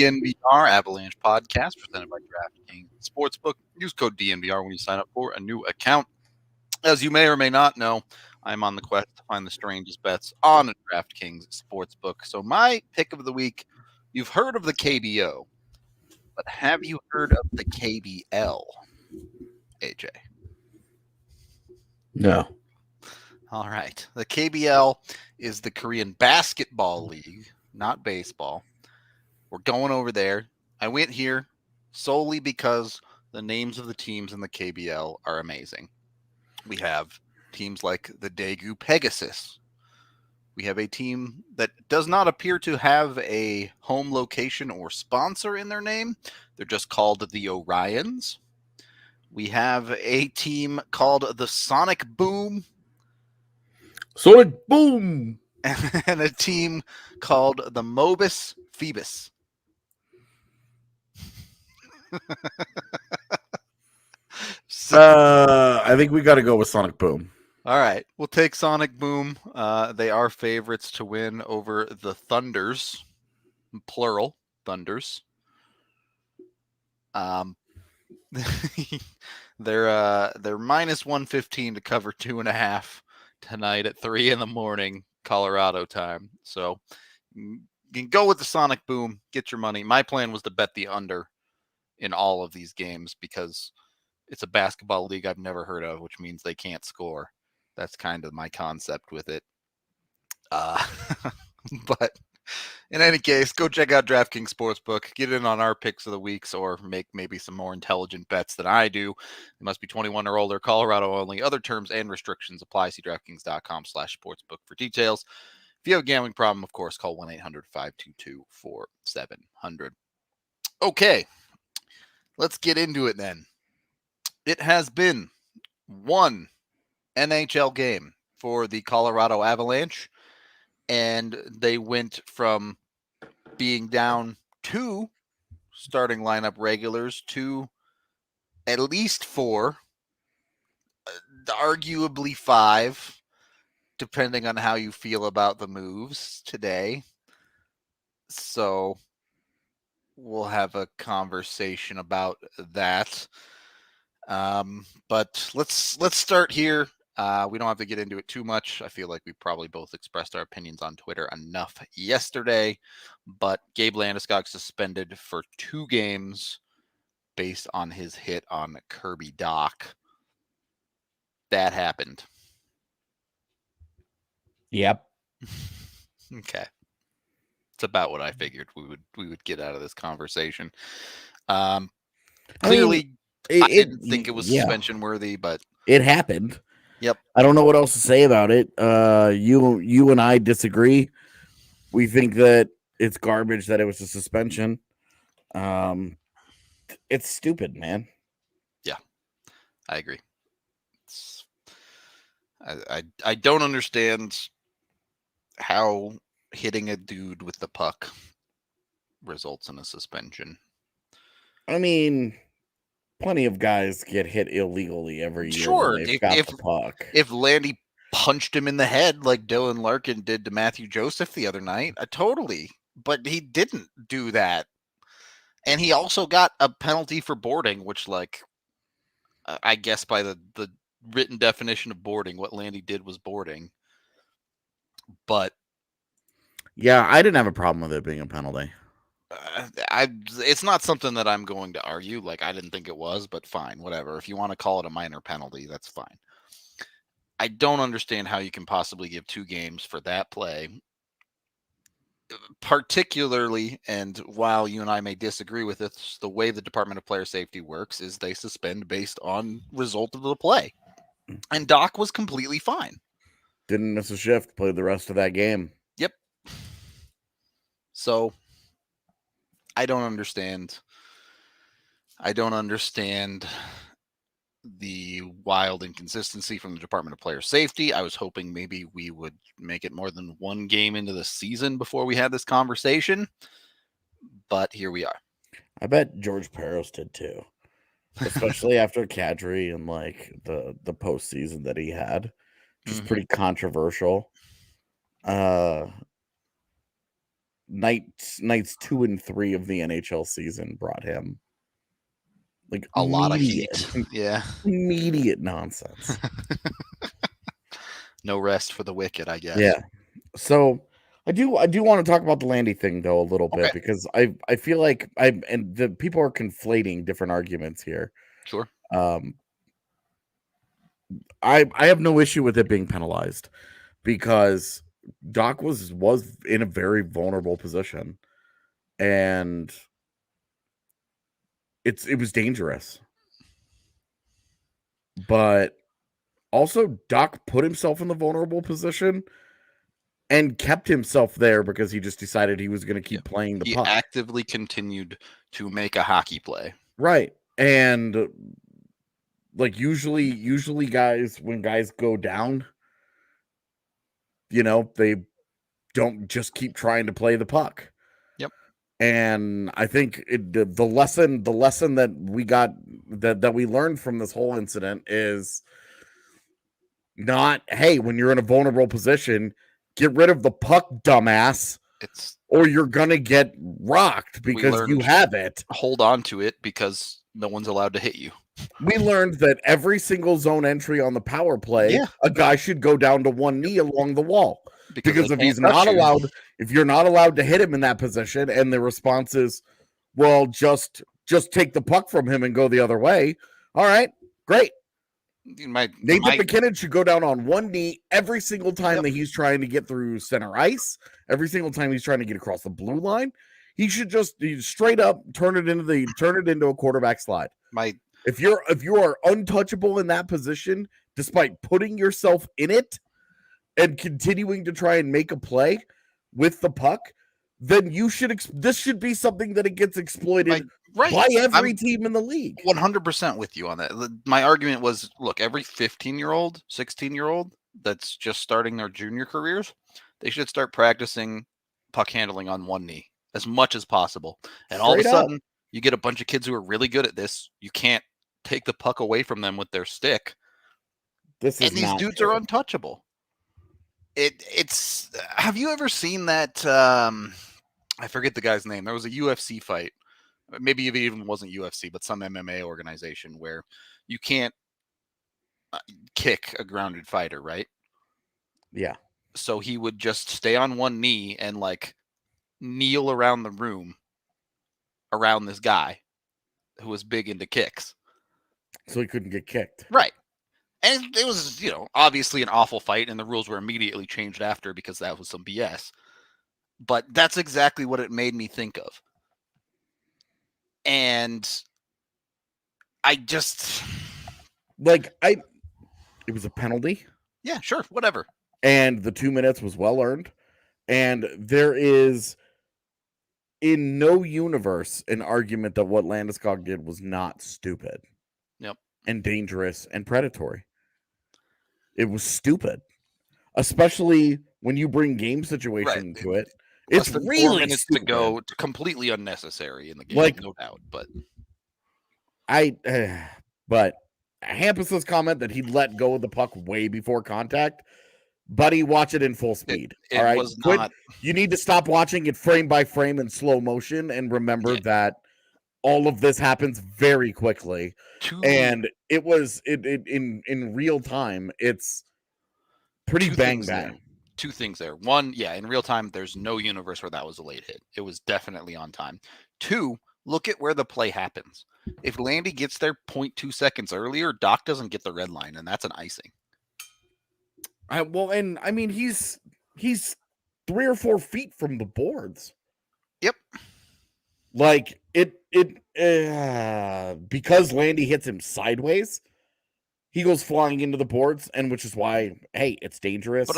DNVR Avalanche podcast presented by DraftKings Sportsbook. Use code DNVR when you sign up for a new account. As you may or may not know, I'm on the quest to find the strangest bets on DraftKings Sportsbook. So my pick of the week, you've heard of the KBO, but have you heard of the KBL, AJ? No. All right. The KBL is the Korean Basketball League, not baseball. We're going over there. I went here solely because the names of the teams in the KBL are amazing. We have teams like the Daegu Pegasus. We have a team that does not appear to have a home location or sponsor in their name. They're just called the Orions. We have a team called the Sonic Boom. Sonic Boom! And a team called the Mobus Phoebus. I think we got to go with Sonic Boom. All right, we'll take Sonic Boom. They are favorites to win over the Thunders, plural Thunders. They're minus 115 to cover 2.5 tonight at 3 a.m. Colorado time. So you can go with the Sonic Boom, get your money. My plan was to bet the under in all of these games because it's a basketball league I've never heard of, which means they can't score. That's kind of my concept with it. But in any case, go check out DraftKings Sportsbook. Get in on our picks of the weeks or make maybe some more intelligent bets than I do. It must be 21 or older, Colorado only. Other terms and restrictions apply. See DraftKings.com/sportsbook for details. If you have a gambling problem, of course, call 1-800-522-4700. Okay, let's get into it then. It has been one NHL game for the Colorado Avalanche, and they went from being down 2 starting lineup regulars to at least 4, arguably 5, depending on how you feel about the moves today. So we'll have a conversation about that. But let's start here. We don't have to get into it too much. I feel like we probably both expressed our opinions on Twitter enough yesterday. But Gabe Landeskog suspended for 2 games based on his hit on Kirby Dach. That happened. Yep. Okay. It's about what I figured we would get out of this conversation. Clearly, I didn't think it was suspension worthy, but it happened. Yep. I don't know what else to say about it. You and I disagree. We think that it's garbage that it was a suspension. It's stupid, man. Yeah, I agree. I don't understand how hitting a dude with the puck results in a suspension. I mean, plenty of guys get hit illegally every year. Sure, when they've got the puck. If Landy punched him in the head like Dylan Larkin did to Matthew Joseph the other night, totally. But he didn't do that. And he also got a penalty for boarding, which, like, I guess by the written definition of boarding, what Landy did was boarding. But yeah, I didn't have a problem with it being a penalty. It's not something that I'm going to argue. Like, I didn't think it was, but fine, whatever. If you want to call it a minor penalty, that's fine. I don't understand how you can possibly give 2 games for that play. Particularly, and while you and I may disagree with this, the way the Department of Player Safety works is they suspend based on result of the play. And Dach was completely fine. Didn't miss a shift, played the rest of that game. Yep. So I don't understand. The wild inconsistency from the Department of Player Safety. I was hoping maybe we would make it more than 1 game into the season before we had this conversation, but here we are. I bet George Peros did too, especially after Kadri and like the postseason that he had, which is pretty controversial. nights 2 and 3 of the NHL season brought him. Like A lot of heat. Yeah. Immediate nonsense. No rest for the wicked, I guess. Yeah. So I do want to talk about the Landy thing though a little bit Okay. because I feel like and the people are conflating different arguments here. Sure. I have no issue with it being penalized because Doc was in a very vulnerable position and it was dangerous. But also Doc put himself in the vulnerable position and kept himself there because he just decided he was going to keep playing the puck. He actively continued to make a hockey play. Right. And like usually guys, when guys go down, they don't just keep trying to play the puck. Yep. And I think the lesson that we got that we learned from this whole incident is not, hey, when you're in a vulnerable position, get rid of the puck, dumbass. Or you're gonna get rocked because you have it. Hold on to it because no one's allowed to hit you. We learned that every single zone entry on the power play, a guy should go down to one knee along the wall. Because if he's not allowed, if you're not allowed to hit him in that position, and the response is, well, just take the puck from him and go the other way. All right, great. Nathan McKinnon should go down on one knee every single time that he's trying to get through center ice. Every single time he's trying to get across the blue line, he should just straight up turn it into a quarterback slide. If you are untouchable in that position, despite putting yourself in it and continuing to try and make a play with the puck, then this should be something that it gets exploited by every team in the league. 100% with you on that. My argument was, look, every 15-year-old, 16-year-old that's just starting their junior careers, they should start practicing puck handling on one knee as much as possible. And all of a sudden, you get a bunch of kids who are really good at this. You can't take the puck away from them with their stick. And these dudes are untouchable. It's have you ever seen that I forget the guy's name. There was a UFC fight. Maybe it even wasn't UFC, but some MMA organization where you can't kick a grounded fighter, right? Yeah. So he would just stay on one knee and kneel around the room around this guy who was big into kicks. So he couldn't get kicked. Right. And it was, obviously an awful fight, and the rules were immediately changed after because that was some BS. But that's exactly what it made me think of. And I just... it was a penalty. Yeah, sure, whatever. And the 2 minutes was well earned. And there is, in no universe, an argument that what Landeskog did was not stupid. Yep. And dangerous and predatory. It was stupid, especially when you bring game situation to it. It's really 4 minutes to go, completely unnecessary in the game, no doubt. But but Hampus's comment that he'd let go of the puck way before contact, buddy, watch it in full speed. All right, you need to stop watching it frame by frame in slow motion and remember that all of this happens very quickly. And it was in real time. It's pretty bang. Two things there. One, in real time, there's no universe where that was a late hit. It was definitely on time. Two, look at where the play happens. If Landy gets there 0.2 seconds earlier, Doc doesn't get the red line, and that's an icing. He's 3 or 4 feet from the boards. Yep. Because Landy hits him sideways, he goes flying into the boards, and which is why, hey, it's dangerous.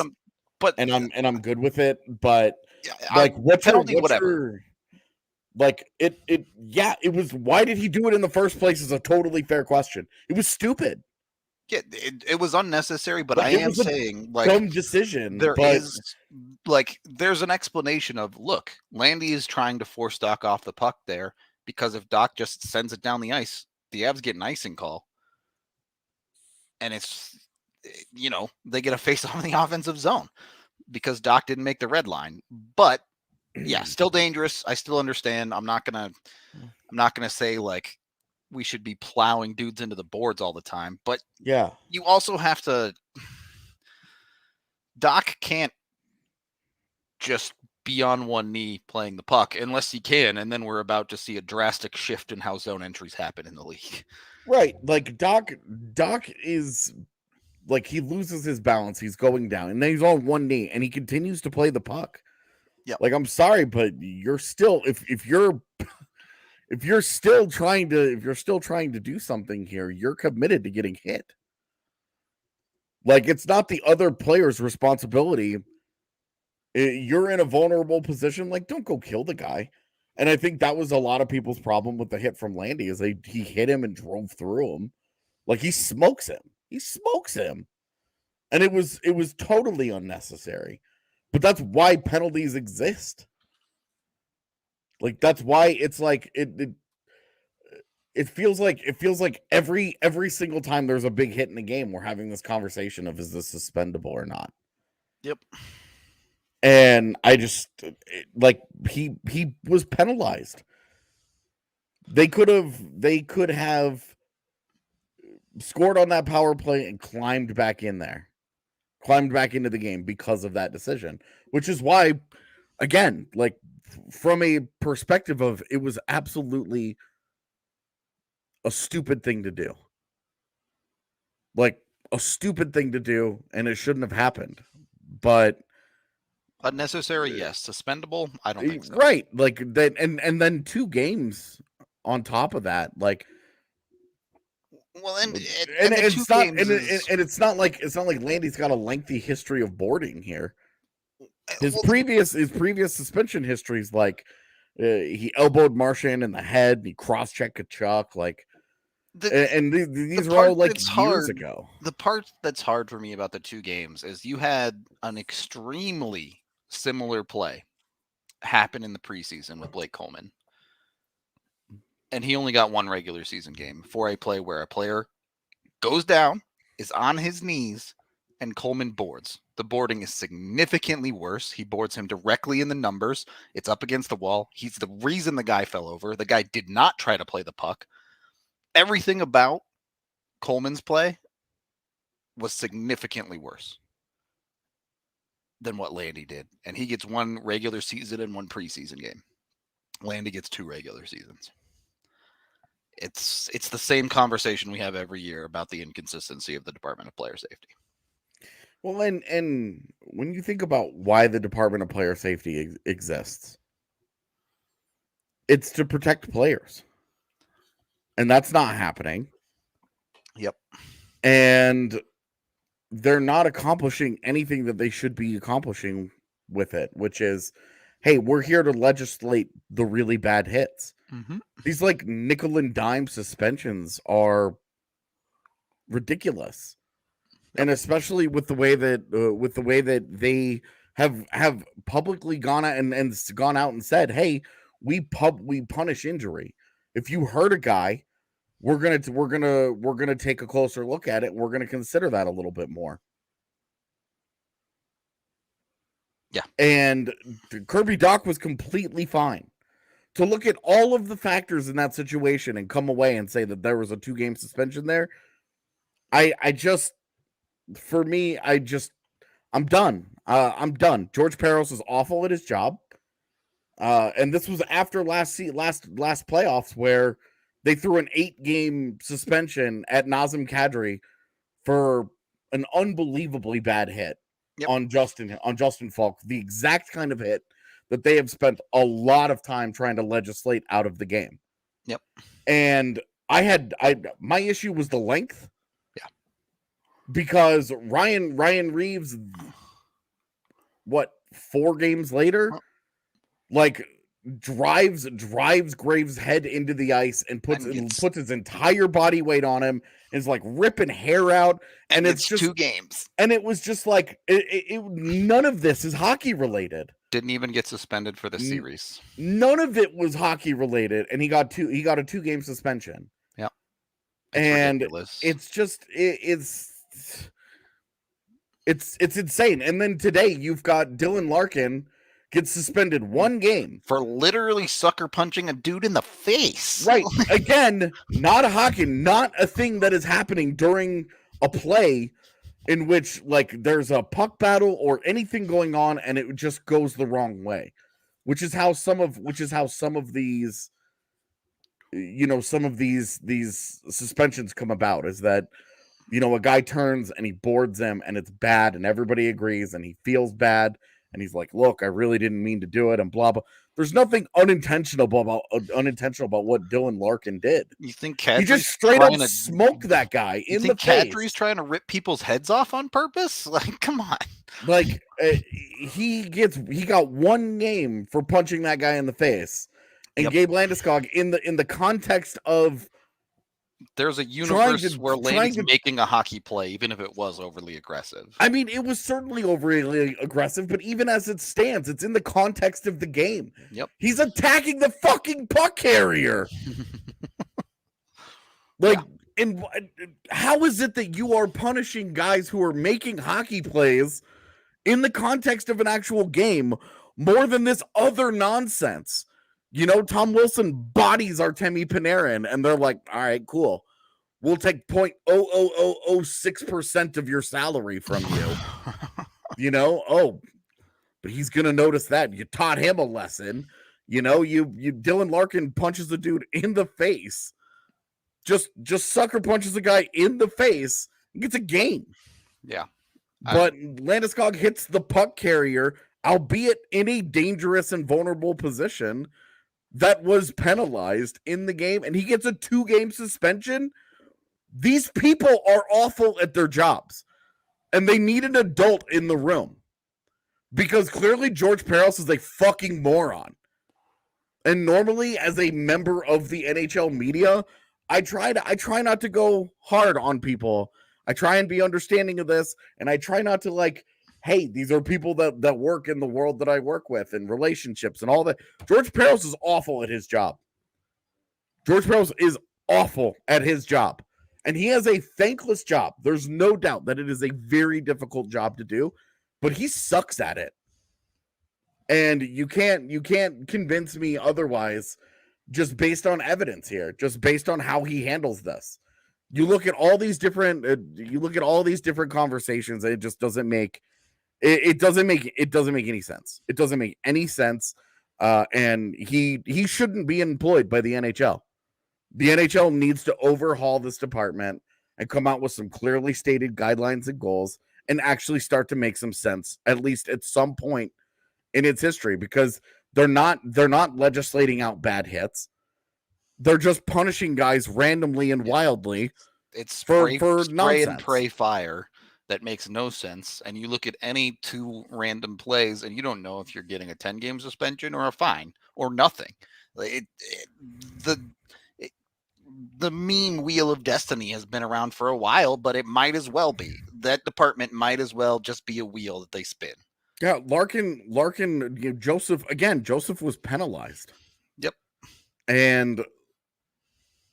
I'm good with it. But whatever. It was. Why did he do it in the first place? Is a totally fair question. It was stupid. Yeah, it was unnecessary, but I am saying dumb decision. There's an explanation of, look, Landy is trying to force Doc off the puck there because if Doc just sends it down the ice, the Avs get an icing call. And it's, they get a face off in the offensive zone because Doc didn't make the red line. But Yeah, still dangerous. I still understand. I'm not gonna say like we should be plowing dudes into the boards all the time, but yeah, you also have to. Doc can't just be on one knee playing the puck unless he can, and then we're about to see a drastic shift in how zone entries happen in the league. Right. Like Doc is like he loses his balance, he's going down, and then he's on one knee and he continues to play the puck. Yeah. Like I'm sorry, but you're still if you're still trying to do something here, you're committed to getting hit. Like it's not the other player's responsibility. You're in a vulnerable position. Like, don't go kill the guy. And I think that was a lot of people's problem with the hit from Landy is he hit him and drove through him. Like he smokes him. He smokes him. And it was totally unnecessary. But that's why penalties exist. Like that's why it's like it feels like every single time there's a big hit in the game, we're having this conversation of is this suspendable or not. Yep. And I just like he was penalized. They could have scored on that power play and climbed back into the game because of that decision, which is why, again, like from a perspective of it was absolutely a stupid thing to do. Like a stupid thing to do, and it shouldn't have happened. But unnecessary, yes. Suspendable, I don't think so. Right. Like that and then 2 games on top of that. Like well, and it's not like Landy's got a lengthy history of boarding here. His previous suspension history is like he elbowed Marchand in the head, and he cross-checked Kachuk, like these are all like years ago. The part that's hard for me about the 2 games is you had an extremely similar play happen in the preseason with Blake Coleman. And he only got 1 regular season game for a play where a player goes down, is on his knees, and Coleman boards. The boarding is significantly worse. He boards him directly in the numbers. It's up against the wall. He's the reason the guy fell over. The guy did not try to play the puck. Everything about Coleman's play was significantly worse than what Landy did. And he gets 1 regular season and 1 preseason game. Landy gets 2 regular seasons. It's the same conversation we have every year about the inconsistency of the Department of Player Safety. Well, and when you think about why the Department of Player Safety exists, it's to protect players. And that's not happening. Yep. And they're not accomplishing anything that they should be accomplishing with it, which is, hey, we're here to legislate the really bad hits. Mm-hmm. These like nickel and dime suspensions are ridiculous. Yep. And especially with the way that they have publicly gone out and gone out and said, hey, we punish injury. If you hurt a guy, we're gonna take a closer look at it. We're gonna consider that a little bit more. Yeah. And Kirby Dach was completely fine. To look at all of the factors in that situation and come away and say that there was a 2-game suspension there, I'm done. I'm done. George Peros is awful at his job. And this was after last playoffs where they threw an 8-game suspension at Nazem Kadri for an unbelievably bad hit on Justin Falk, the exact kind of hit that they have spent a lot of time trying to legislate out of the game. Yep. And my issue was the length. Yeah. Because Ryan Reeves, 4 games later, like drives Graves' head into the ice and puts his entire body weight on him, and is like ripping hair out, and it's just 2 games. And it was just like none of this is hockey related. Didn't even get suspended for the series. None of it was hockey related, and he got a 2-game suspension. Yeah. And ridiculous. It's just it's insane. And then today you've got Dylan Larkin gets suspended 1 game for literally sucker punching a dude in the face. Right. Again, not a hockey, not a thing that is happening during a play in which like there's a puck battle or anything going on and it just goes the wrong way. Which is how some of these these suspensions come about, is that a guy turns and he boards him and it's bad and everybody agrees and he feels bad and he's like, look, I really didn't mean to do it and blah blah. There's nothing unintentional about what Dylan Larkin did. You think he just straight up smoked that guy in the face? Kadri's trying to rip people's heads off on purpose? Like, come on. Like he got 1 game for punching that guy in the face. And Gabe Landeskog in the context of there's a universe where Landy's making a hockey play, even if it was overly aggressive. I mean, it was certainly overly aggressive, but even as it stands, it's in the context of the game. Yep. He's attacking the fucking puck carrier. And how is it that you are punishing guys who are making hockey plays in the context of an actual game more than this other nonsense? Tom Wilson bodies Artemi Panarin, and they're like, all right, cool. We'll take 0.00006% of your salary from you. But he's going to notice that. You taught him a lesson. Dylan Larkin punches a dude in the face. Just sucker punches a guy in the face and gets a game. Yeah. But Landeskog hits the puck carrier, albeit in a dangerous and vulnerable position, that was penalized in the game, and he gets a 2-game suspension. These people are awful at their jobs, and they need an adult in the room, because clearly George Peros is a fucking moron. And normally, as a member of the NHL media, I try not to go hard on people. I try and be understanding of this, and I try not to hey, these are people that work in the world that I work with and relationships and all that. George Peros is awful at his job. George Peros is awful at his job. And he has a thankless job. There's no doubt that it is a very difficult job to do, but he sucks at it. And you can't convince me otherwise, just based on evidence here, just based on how he handles this. You look at all these different conversations, and it just doesn't make It doesn't make any sense. It doesn't make any sense. And he shouldn't be employed by the NHL. The NHL needs to overhaul this department and come out with some clearly stated guidelines and goals and actually start to make some sense, at least at some point in its history, because they're not legislating out bad hits. They're just punishing guys randomly and wildly. It's spray and pray fire. That makes no sense. And you look at any 2 random plays and you don't know if you're getting a 10-game suspension or a fine or nothing. The meme Wheel of Destiny has been around for a while, but it might as well be. That department might as well just be a wheel that they spin. Yeah, Larkin, Joseph was penalized. Yep. And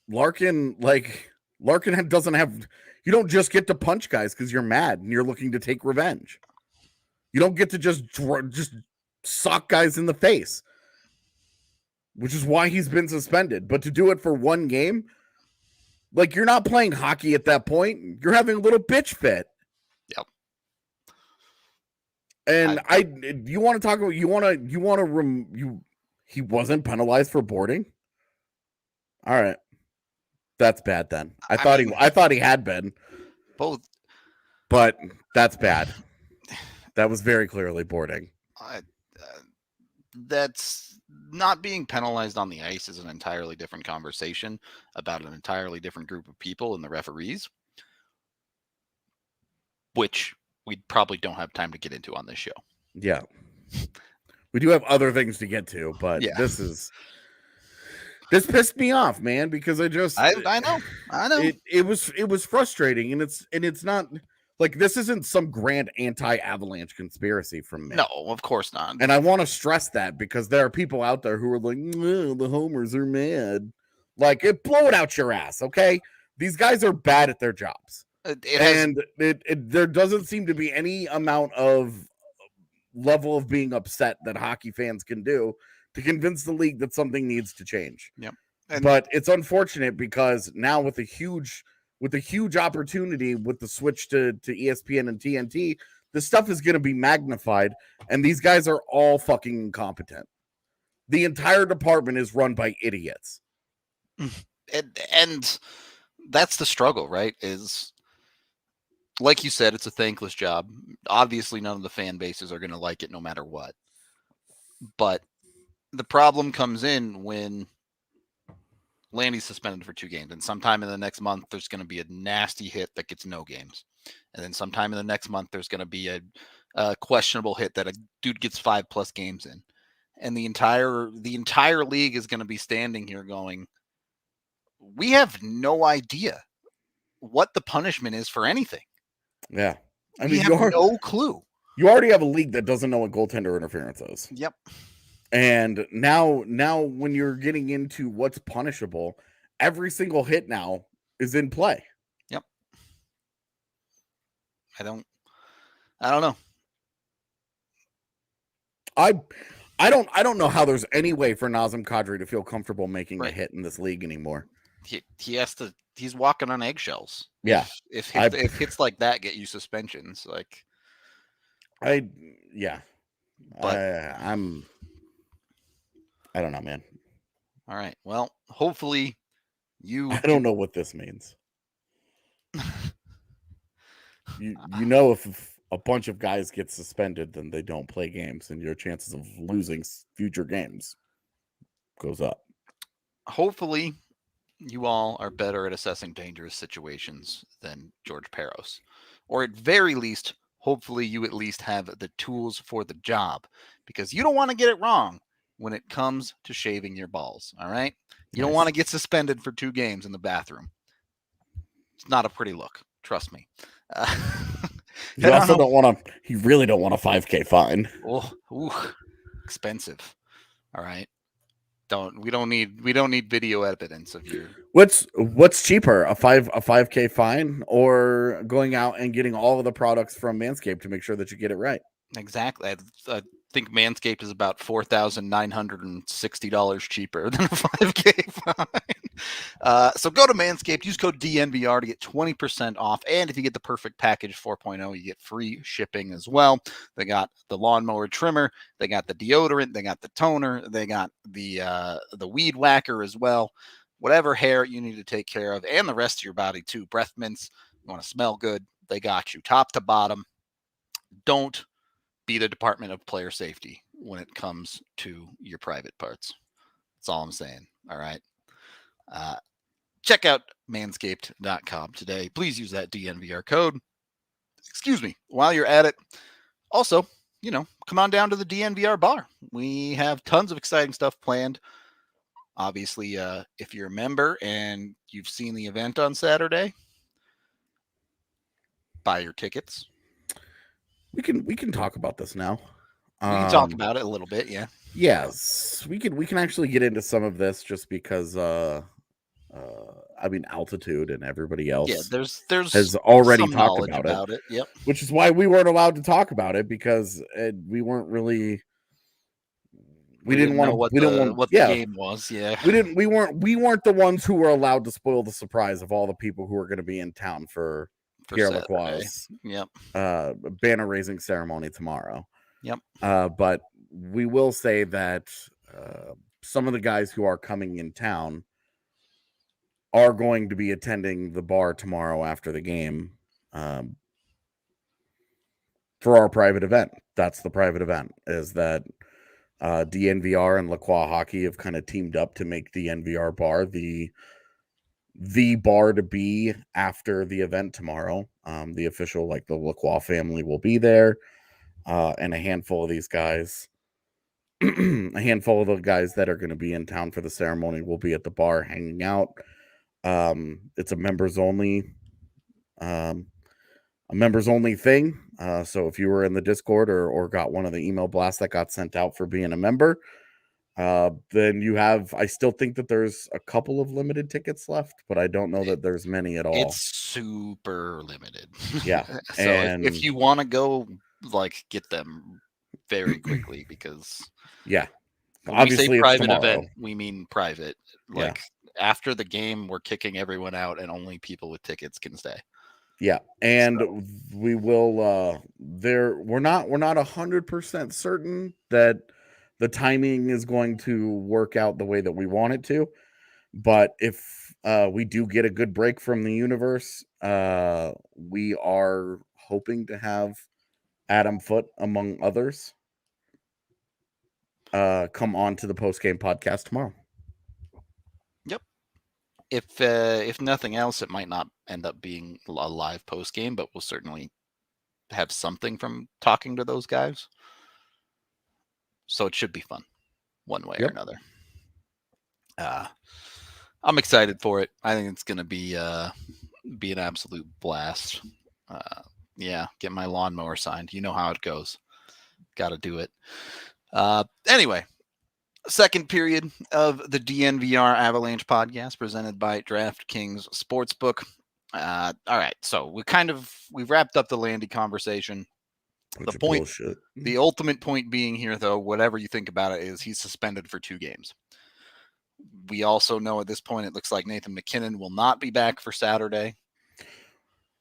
Larkin doesn't have... You don't just get to punch guys because you're mad and you're looking to take revenge. You don't get to just sock guys in the face, which is why he's been suspended. But to do it for 1 game, you're not playing hockey at that point. You're having a little bitch fit. Yep. And he wasn't penalized for boarding. All right. That's bad then. I thought he had been. Both. But that's bad. That was very clearly boarding. That's not being penalized on the ice is an entirely different conversation about an entirely different group of people and the referees, which we probably don't have time to get into on this show. Yeah. We do have other things to get to, but This pissed me off, man, because I know. It was frustrating, and it's not this isn't some grand anti-Avalanche conspiracy from me. No, of course not. And I want to stress that, because there are people out there who are like, no, the homers are mad. Blow it out your ass, okay? These guys are bad at their jobs. There doesn't seem to be any amount of level of being upset that hockey fans can do to convince the league that something needs to change. Yep. But it's unfortunate because now with a huge opportunity with the switch to ESPN and TNT, this stuff is going to be magnified, and these guys are all fucking incompetent. The entire department is run by idiots. And that's the struggle, right? Is, like you said, it's a thankless job. Obviously, none of the fan bases are going to like it no matter what. But the problem comes in when Landy's suspended for 2 games, and sometime in the next month, there's going to be a nasty hit that gets no games. And then sometime in the next month, there's going to be a questionable hit that a dude gets 5+ games in. And the entire league is going to be standing here going, we have no idea what the punishment is for anything. Yeah. We have no clue. You already have a league that doesn't know what goaltender interference is. Yep. And now when you're getting into what's punishable, every single hit now is in play. Yep. I don't know. I don't know how there's any way for Nazem Kadri to feel comfortable making a hit in this league anymore. He has to. He's walking on eggshells. Yeah. If hits like that get you suspensions, like. But I don't know, man. All right. Well, hopefully I don't know what this means. you know, if a bunch of guys get suspended, then they don't play games, and your chances of losing future games goes up. Hopefully, you all are better at assessing dangerous situations than George Peros, or at very least, hopefully you at least have the tools for the job, because you don't want to get it wrong when it comes to shaving your balls. All right. You don't want to get suspended for 2 games in the bathroom. It's not a pretty look. Trust me. You also don't want to. You really don't want a 5K fine. Oh, expensive. All right. We don't need video evidence of you. What's cheaper, a 5K fine, or going out and getting all of the products from Manscaped to make sure that you get it right? Exactly. I think Manscaped is about $4,960 cheaper than a 5K fine. So go to Manscaped, use code DNVR to get 20% off. And if you get the Perfect Package 4.0, you get free shipping as well. They got the lawnmower trimmer, they got the deodorant, they got the toner, they got the weed whacker as well. Whatever hair you need to take care of, and the rest of your body too. Breath mints, you want to smell good, they got you top to bottom. Don't be the Department of Player Safety when it comes to your private parts. That's all I'm saying. All right. Check out manscaped.com today. Please use that DNVR code. Excuse me. While you're at it, also, come on down to the DNVR bar. We have tons of exciting stuff planned. Obviously, if you're a member and you've seen the event on Saturday, buy your tickets. We can talk about this now. We can talk about it a little bit, yeah. Yes, we can actually get into some of this just because Altitude and everybody else has already talked about it. Yep. Which is why we weren't allowed to talk about it, because we weren't really we didn't want what the game was. Yeah. We weren't the ones who were allowed to spoil the surprise of all the people who are going to be in town for Pierre Lacroix's banner raising ceremony tomorrow. Yep. But we will say that some of the guys who are coming in town are going to be attending the bar tomorrow after the game for our private event. That's the private event, is that DNVR and Lacroix Hockey have kind of teamed up to make the NVR bar the bar to be after the event tomorrow. The official, the Lacroix family will be there, and a handful of these guys, a handful of the guys that are going to be in town for the ceremony will be at the bar hanging out. It's a members only thing. So if you were in the Discord or got one of the email blasts that got sent out for being a member, then I still think that there's a couple of limited tickets left, but I don't know that there's many at all. It's super limited. Yeah. So if you want to go, get them very quickly because when obviously we say private tomorrow. Event, we mean private. Like after the game, we're kicking everyone out, and only people with tickets can stay. Yeah, and we will. We're not 100% certain that the timing is going to work out the way that we want it to. But if we do get a good break from the universe, we are hoping to have Adam Foote, among others, come on to the post-game podcast tomorrow. Yep. If nothing else, it might not end up being a live post-game, but we'll certainly have something from talking to those guys. So it should be fun one way or another. I'm excited for it. I think it's going to be an absolute blast. Get my lawnmower signed. You know how it goes. Got to do it. Anyway, second period of the DNVR Avalanche podcast presented by DraftKings Sportsbook. All right, so we've wrapped up the Landy conversation. The ultimate point being here, though, whatever you think about it, is he's suspended for 2 games. We also know at this point it looks like Nathan MacKinnon will not be back for Saturday.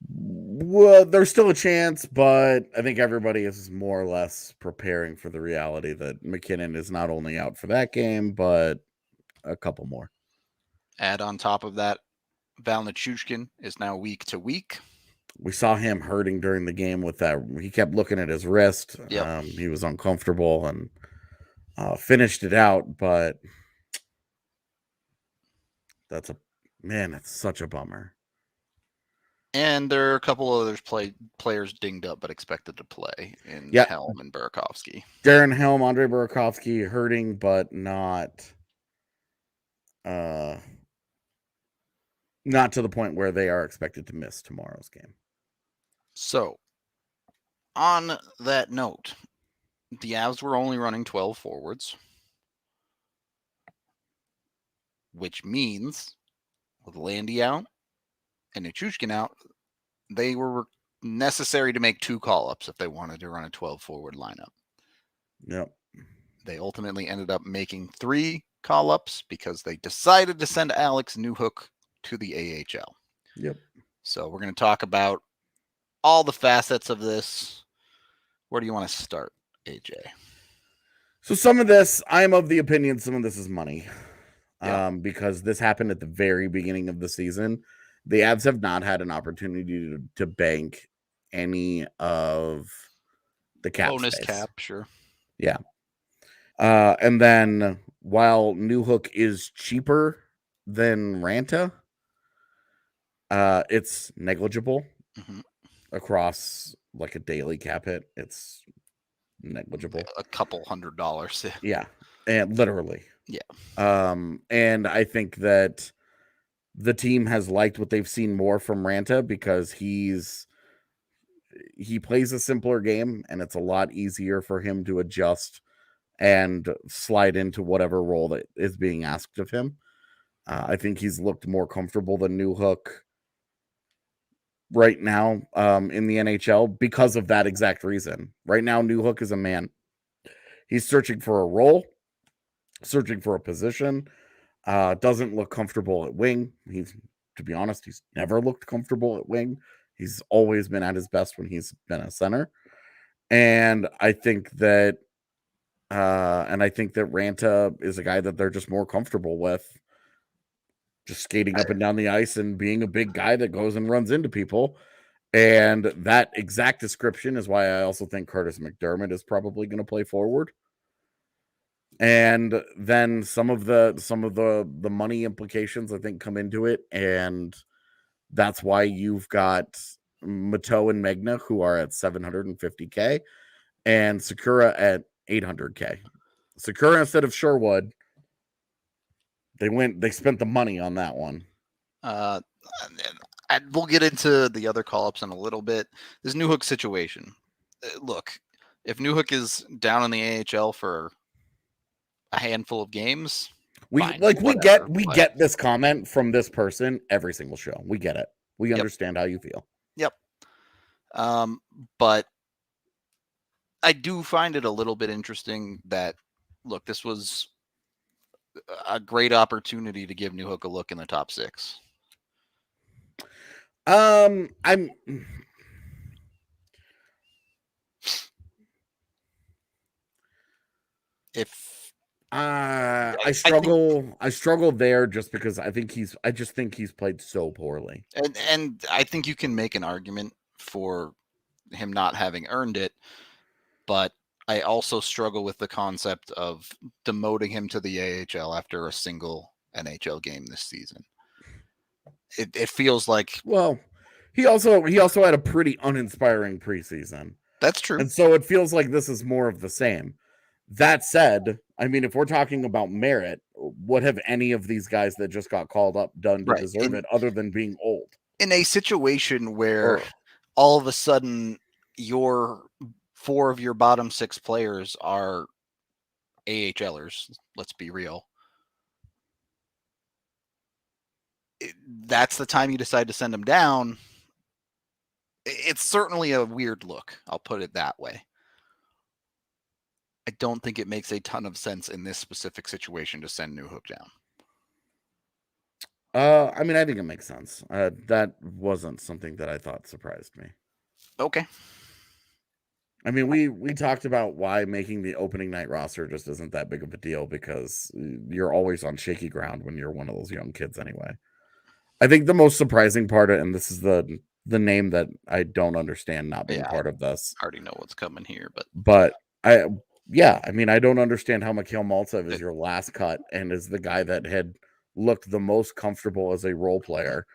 Well, there's still a chance, but I think everybody is more or less preparing for the reality that MacKinnon is not only out for that game, but a couple more. Add on top of that, Val Nichushkin is now week to week. We saw him hurting during the game with that. He kept looking at his wrist. Yep. He was uncomfortable and finished it out, but it's such a bummer. And there are a couple others players dinged up but expected to play in Helm and Burakovsky. Darren Helm, Andre Burakovsky hurting, but not to the point where they are expected to miss tomorrow's game. So, on that note, the Avs were only running 12 forwards, which means with Landy out and Nichushkin out, they were necessary to make 2 call-ups if they wanted to run a 12-forward lineup. Yep. They ultimately ended up making 3 call-ups because they decided to send Alex Newhook to the AHL. Yep. So we're going to talk about all the facets of this. Where do you want to start, AJ? So some of this, I'm of the opinion some of this is money. Because this happened at the very beginning of the season. The Avs have not had an opportunity to bank any of the cap bonus space. Cap, sure. Yeah. And then while Newhook is cheaper than Ranta, it's negligible across like a daily cap hit. It's negligible. A couple $100. Yeah. And literally. Yeah. And I think that the team has liked what they've seen more from Ranta because he plays a simpler game and it's a lot easier for him to adjust and slide into whatever role that is being asked of him. I think he's looked more comfortable than Newhook right now in the NHL because of that exact reason. Right now, Newhook is a man. He's searching for a role, searching for a position, doesn't look comfortable at wing. To be honest, he's never looked comfortable at wing. He's always been at his best when he's been a center. And I think that Ranta is a guy that they're just more comfortable with, just skating up and down the ice and being a big guy that goes and runs into people. And that exact description is why I also think Curtis McDermott is probably going to play forward. And then some of the money implications I think come into it, and that's why you've got Mateau and Megna who are at $750K and Sakura at $800K. Sakura instead of Sherwood, they spent the money on that one. We'll get into the other call-ups in a little bit. This Newhook situation. Look, if Newhook is down in the AHL for a handful of games, we get this comment from this person every single show. We get it. We understand how you feel. Yep. But I do find it a little bit interesting that, look, this was a great opportunity to give Newhook a look in the top 6. I struggle there just because I just think he's played so poorly. And I think you can make an argument for him not having earned it, but I also struggle with the concept of demoting him to the AHL after a single NHL game this season. It feels like, well, he also had a pretty uninspiring preseason. That's true. And so it feels like this is more of the same. That said, I mean, if we're talking about merit, what have any of these guys that just got called up done to deserve it other than being old? In a situation where all of a sudden your 4 of your bottom 6 players are AHLers, let's be real. That's the time you decide to send them down. It's certainly a weird look. I'll put it that way. I don't think it makes a ton of sense in this specific situation to send Newhook down. I mean, I think it makes sense. That wasn't something that I thought surprised me. Okay. I mean, we talked about why making the opening night roster just isn't that big of a deal because you're always on shaky ground when you're one of those young kids anyway. I think the most surprising part, and this is the name that I don't understand not being part of this. I already know what's coming here, but I mean, I don't understand how Mikhail Maltsev is your last cut and is the guy that had looked the most comfortable as a role player,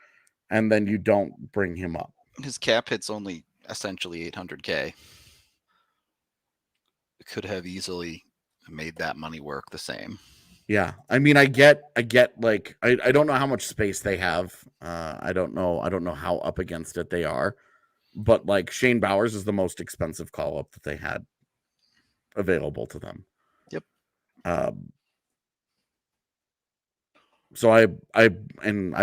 and then you don't bring him up. His cap hit's only essentially $800K. Could have easily made that money work the same. Yeah, I mean, I get like I don't know how much space they have. I don't know how up against it they are, but like Shane Bowers is the most expensive call up that they had available to them. Yep. So I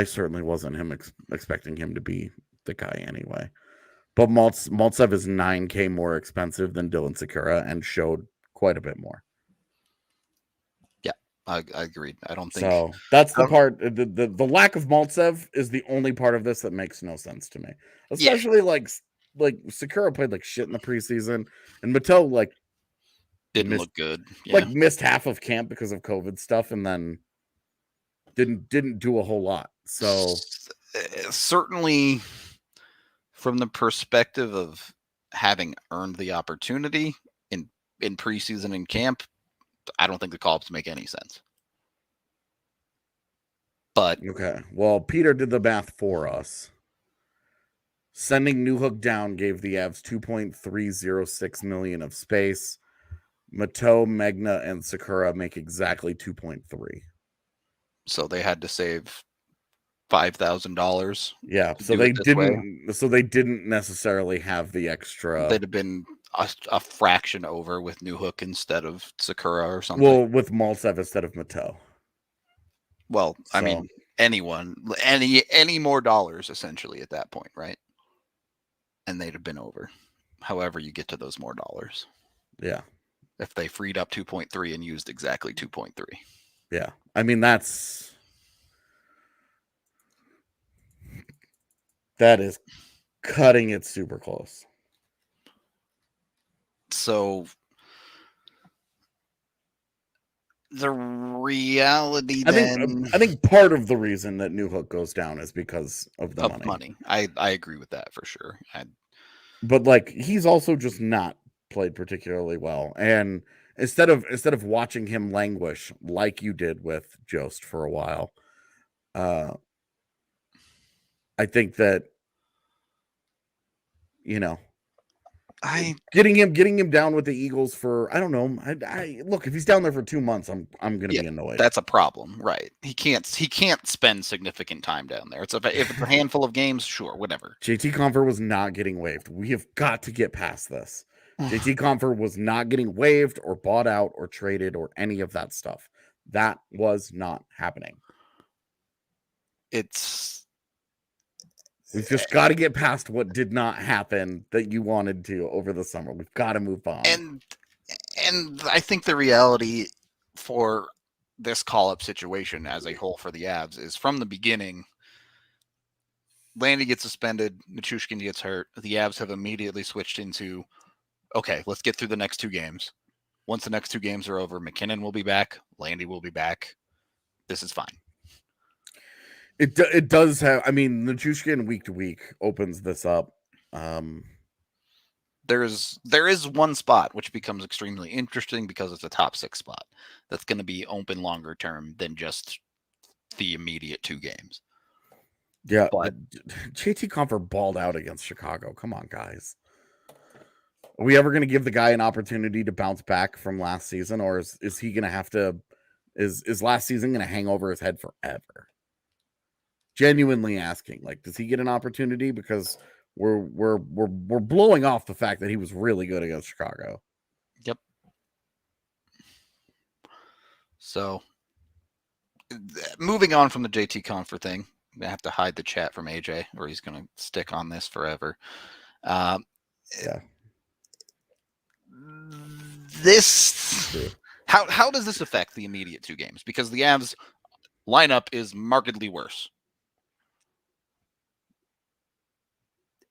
certainly wasn't expecting him to be the guy anyway. But Maltsev is $9K more expensive than Dylan Sikura and showed quite a bit more. Yeah, I agreed. I don't think so. That's the part. The lack of Maltsev is the only part of this that makes no sense to me. Especially like Sikura played like shit in the preseason, and Matteau like didn't look good. Yeah. Like missed half of camp because of COVID stuff, and then didn't do a whole lot. So certainly, from the perspective of having earned the opportunity in preseason and camp, I don't think the call-ups make any sense. But okay, well, Peter did the math for us. Sending Newhook down gave the Avs $2.306 million of space. Matteau, Magna, and Sikura make exactly 2.3. So they had to save $5,000. Yeah, so they didn't. So they didn't necessarily have the extra. They'd have been a fraction over with Newhook instead of Sikura or something. Well, with Maltsev instead of Matteau. Well, so. I mean, any more dollars essentially at that point, right? And they'd have been over. However, you get to those more dollars. Yeah. If they freed up 2.3 and used exactly 2.3. Yeah. I mean, that is cutting it super close. So the reality then... I think part of the reason that Newhook goes down is because of the money. I agree with that for sure. But like he's also just not played particularly well. And instead of watching him languish like you did with Jost for a while, I think that getting him down with the Eagles for I don't know. I look, if he's down there for 2 months, I'm gonna be annoyed. That's a problem, right? He can't spend significant time down there. If it's a handful of games, sure, whatever. JT Compher was not getting waived. We have got to get past this. JT Compher was not getting waived or bought out or traded or any of that stuff. That was not happening. We've just got to get past what did not happen that you wanted to over the summer. We've got to move on. And I think the reality for this call-up situation as a whole for the Avs is from the beginning, Landy gets suspended, Nichushkin gets hurt. The Avs have immediately switched into, okay, let's get through the next 2 games. Once the next 2 games are over, McKinnon will be back, Landy will be back. This is fine. It does have. I mean, Nichushkin week to week opens this up. There is one spot which becomes extremely interesting because it's a top 6 spot that's going to be open longer term than just the immediate 2 games. Yeah, but JT Compher balled out against Chicago. Come on, guys. Are we ever going to give the guy an opportunity to bounce back from last season, or is he going to have to? Is last season going to hang over his head forever? Genuinely asking, like, does he get an opportunity? Because we're blowing off the fact that he was really good against Chicago. Yep. So, moving on from the JT Compher thing, I'm gonna have to hide the chat from AJ, or he's gonna stick on this forever. Yeah. This how does this affect the immediate 2 games? Because the Avs lineup is markedly worse.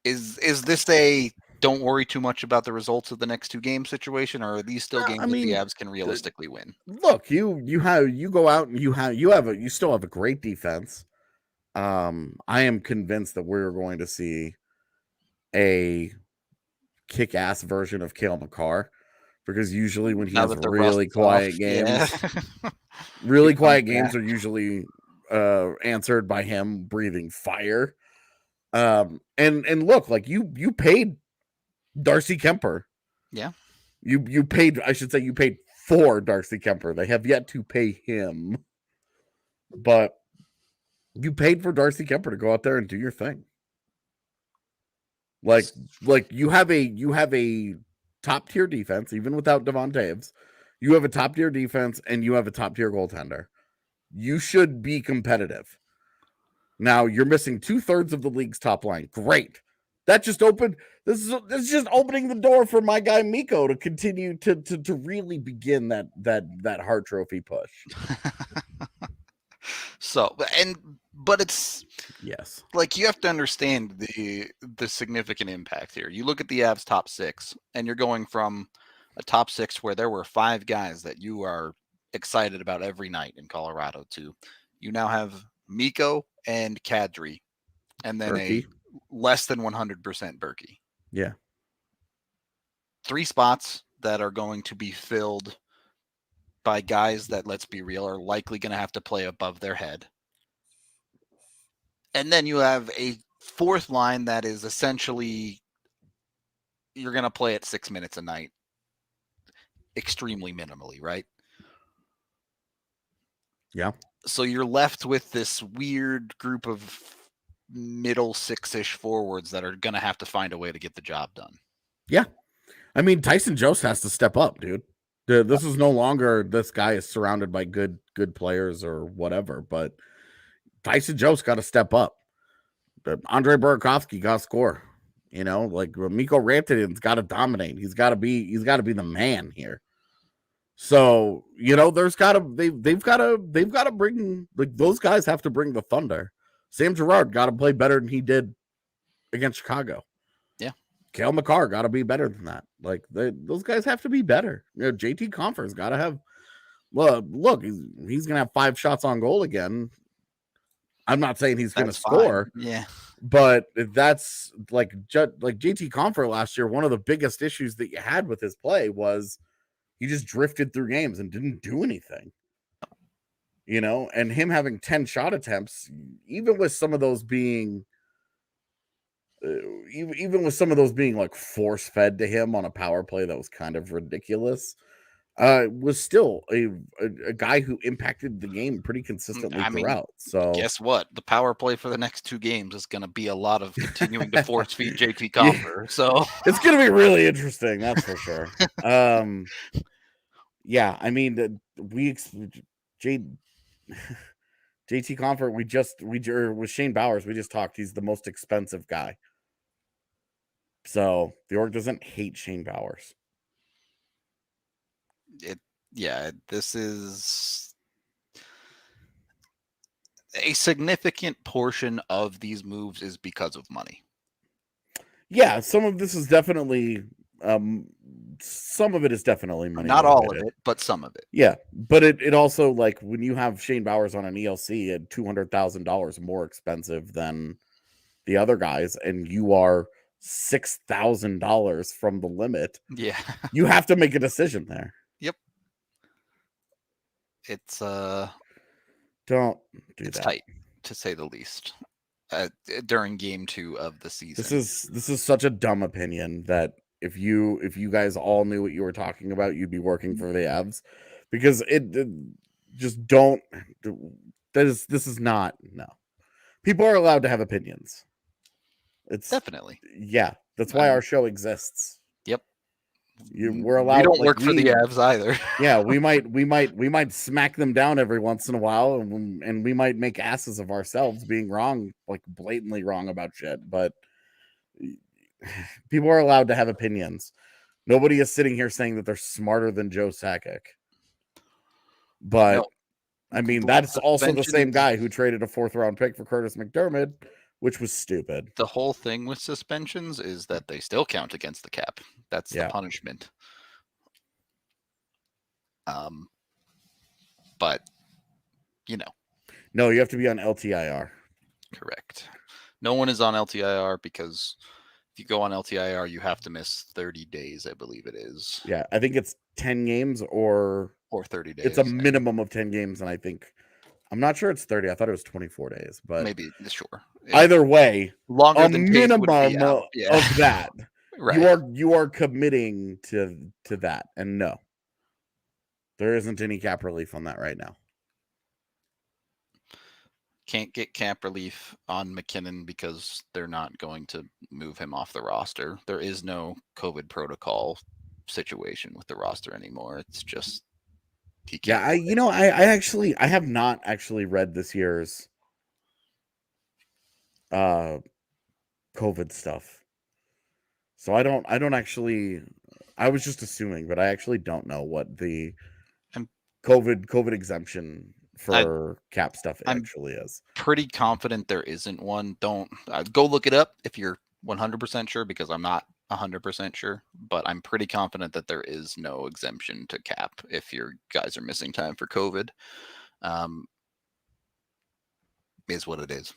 Is this a don't worry too much about the results of the next 2 game situation, or are these still games that the Avs can realistically win? Look, you go out and you still have a great defense. I am convinced that we're going to see a kick-ass version of Cale Makar, because usually when he has really quiet games, really quiet games are usually answered by him breathing fire. And look, like you paid Darcy Kemper. Yeah. You paid for Darcy Kemper. They have yet to pay him. But you paid for Darcy Kemper to go out there and do your thing. Like you have a top tier defense, even without Devon Toews. You have a top tier defense and you have a top tier goaltender. You should be competitive. Now you're missing 2/3 of the league's top line. Great. That just opened. This is just opening the door for my guy Mikko to continue to really begin that Hart Trophy push. So, but it's yes, like you have to understand the significant impact here. You look at the Avs top 6, and you're going from a top 6 where there were 5 guys that you are excited about every night in Colorado to you now have Mikko and Kadri, and then Berkey. A less than 100% Berkey. Yeah. 3 spots that are going to be filled by guys that, let's be real, are likely going to have to play above their head. And then you have a 4th line that is essentially you're going to play at 6 minutes a night, extremely minimally, right? Yeah. So you're left with this weird group of middle 6-ish forwards that are going to have to find a way to get the job done. Yeah. I mean, Tyson Jost has to step up, dude. This is no longer this guy is surrounded by good players or whatever, but Tyson Jost got to step up. Andre Burakovsky got to score. You know, like Mikko Rantanen's got to dominate. He's got to be the man here. So, you know, they've got to bring, like, those guys have to bring the thunder. Sam Girard got to play better than he did against Chicago. Yeah. Cale Makar got to be better than that. Like, those guys have to be better. You know, JT Compher's got to have, well, look, he's going to have 5 shots on goal again. I'm not saying he's going to score. Yeah. But that's like JT Compher last year. One of the biggest issues that you had with his play was he just drifted through games and didn't do anything. You know, and him having 10 shot attempts, even with some of those being like force fed to him on a power play that was kind of ridiculous, was still a guy who impacted the game pretty consistently throughout. So guess what? The power play for the next 2 games is going to be a lot of continuing to force feed JT Compher. So it's going to be really interesting. That's for sure. Yeah. I mean, JT JT Comfort, with Shane Bowers, we just talked. He's the most expensive guy. So the org doesn't hate Shane Bowers. This is a significant portion of these moves is because of money. Yeah, some of this is definitely some of it is definitely money. Not all of it, but some of it. Yeah, but it also, like, when you have Shane Bowers on an ELC at $200,000 more expensive than the other guys, and you are $6,000 from the limit. Yeah, you have to make a decision there. Yep. It's don't do it's that. tight, to say the least. During game 2 of the season, this is such a dumb opinion that if you guys all knew what you were talking about, you'd be working for the Avs, because it just don't. This is not, no. People are allowed to have opinions. It's definitely, yeah. That's why our show exists. Yep. We're allowed. We don't work for the Avs either. Yeah, we might smack them down every once in a while, and we might make asses of ourselves being wrong, like blatantly wrong about shit. But people are allowed to have opinions. Nobody is sitting here saying that they're smarter than Joe Sakic. But no. I mean, that's also the same guy who traded a 4th round pick for Curtis McDermott, which was stupid. The whole thing with suspensions is that they still count against the cap. That's the punishment. But no, you have to be on LTIR. Correct. No one is on LTIR, because if you go on LTIR, you have to miss 30 days, I believe it is. Yeah, I think it's 10 games or 30 days. It's a minimum of 10 games, and I'm not sure it's 30. I thought it was 24 days, but maybe, sure. Either way, longer than minimum of that. Right. You are committing to that, and no, there isn't any cap relief on that right now. Can't get cap relief on McKinnon because they're not going to move him off the roster. There is no COVID protocol situation with the roster anymore. It's just I have not actually read this year's COVID stuff. So I don't actually, I was just assuming, but I actually don't know what the COVID exemption for cap stuff actually is. Pretty confident there isn't one. Don't go look it up if you're 100% sure, because I'm not 100% sure, but I'm pretty confident that there is no exemption to cap if your guys are missing time for COVID. Is what it is.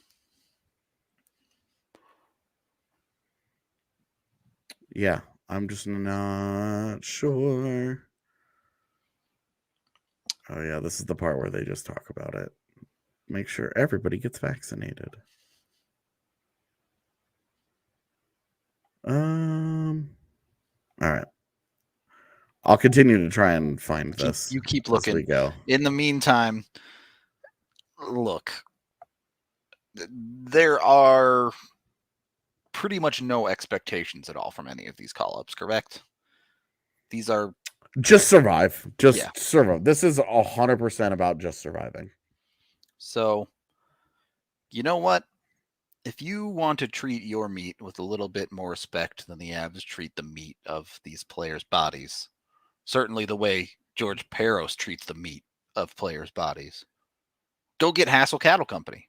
Yeah, I'm just not sure. Oh yeah, this is the part where they just talk about it. Make sure everybody gets vaccinated. All right. I'll continue to try and find this. You keep looking. As we go. In the meantime, look, there are pretty much no expectations at all from any of these call-ups, correct? These are just survive. Survive. This is 100% about just surviving. So, you know what? If you want to treat your meat with a little bit more respect than the Avs treat the meat of these players' bodies, certainly the way George Peros treats the meat of players' bodies, go get Hassel Cattle Company.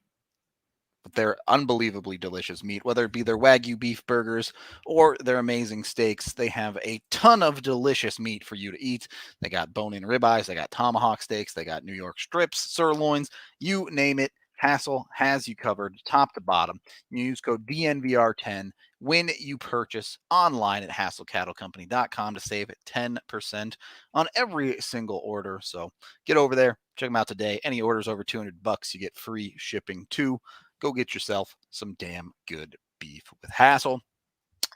They're unbelievably delicious meat, whether it be their Wagyu beef burgers or their amazing steaks. They have a ton of delicious meat for you to eat. They got bone-in ribeyes, they got tomahawk steaks, they got New York strips, sirloins, you name it. Hassel has you covered top to bottom. You use code DNVR10 when you purchase online at HassleCattleCompany.com to save 10% on every single order. So get over there, check them out today. Any orders over $200, you get free shipping too. Go get yourself some damn good beef with Hassel.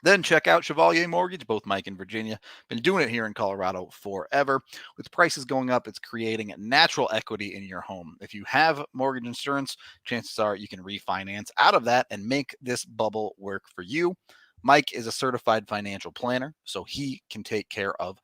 Then check out Chevalier Mortgage, both Mike and Virginia. Been doing it here in Colorado forever. With prices going up, it's creating natural equity in your home. If you have mortgage insurance, chances are you can refinance out of that and make this bubble work for you. Mike is a certified financial planner, so he can take care of